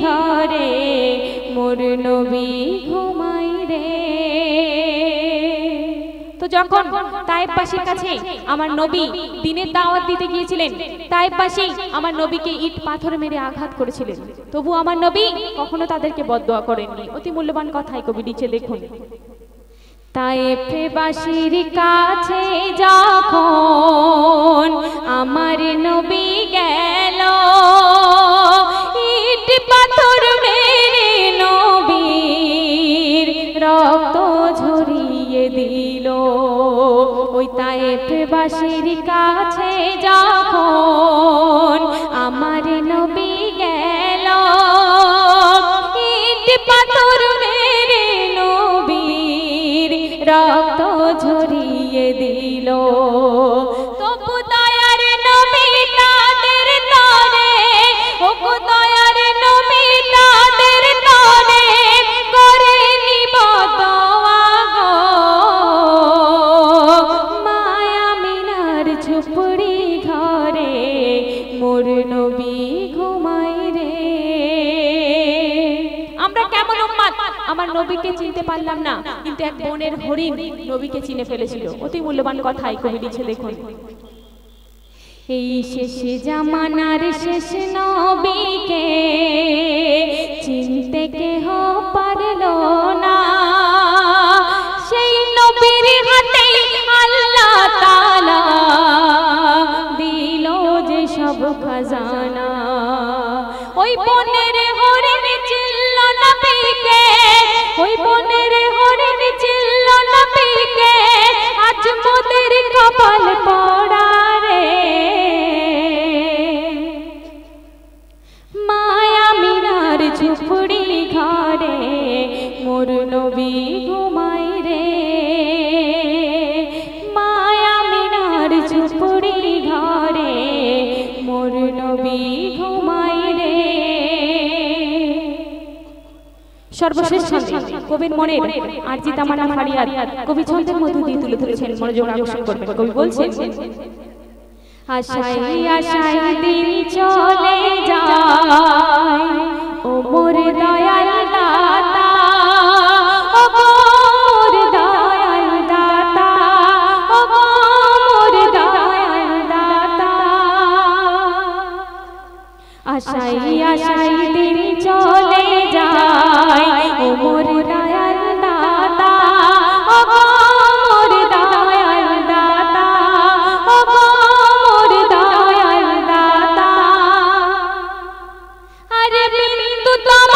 ঘরে মোর নবী ঘুমাই রে। তো যখন তায়েফবাসীর কাছে আমার নবী দ্বীনের দাওয়াত দিতে গিয়েছিলেন, তায়েফবাসী আমার নবীকে ইট পাথর মেরে আঘাত করেছিলেন, তবু আমার নবী কখনো তাদেরকে বদদোয়া করেননি। অতি মূল্যবান কথাই কবি লিখে দেখুন। তায়েফবাসীর কাছে যখন আমার নবী গেল, ইট পাথর মেরে নবীর রক্ত ঝরিয়ে দিল। ওই তায়েফবাসীর কাছে যখন আমার নবী গেল, ইট পাথর মেরে নবীর রক্ত ঝরিয়ে দিল। তবু দয়ার নবী তাদের তরে, ও দয়ার নবী তাদের তরে করেনি বদদোয়া গো। মায়া মিনার ঝুপড়ি ঘরে মোর নবী ঘুমাই রে। আমরা কেমন উম্মত, আমার নবীকে চিনতে পারলাম না, কিন্তু এক বনের হরিণ নবীকে চিনে ফেলেছিল। অতি মূল্যবান কথাই কবি লিখে দেখুন। এই শেষ জামানার শেষ নবীকে চিনতে কেহ পারল না, সেই নবীর হাতে আল্লাহ তাআলা দিল যে সব খাজানা। ওই বনের হরিণ চিনল নবীকে, ওই বনের হরিণ চিনল নবীকে, আজ মোদের কপাল পোড়া রে। মায়া মিনার ঝুপড়ি ঘরে মোর নবী ঘুমাই রে। মায়া মিনার ঝুপড়ি ঘরে মোর নবী ঘুমাই রে। সর্বশেষ ছন্দে কবির মনের আরজি তামান্না ফারিয়াদ কবি ছন্দের মধ্য দিয়ে তুলে ধরেছেন, মনোযোগ আকর্ষণ করবেন। কবি বলছেন, আশায় আশায় দিন চলে যায় ও মোর দয়াল দাতা, ও মোর দয়াল দাতা, ও মোর দয়াল দাতা। আশায় আশায় দিন চলে যায় ও মোর দয়াল দাতা, ও মোর দয়াল দাতা, ও মোর দয়াল দাতা। আরে বিন্দু তোমার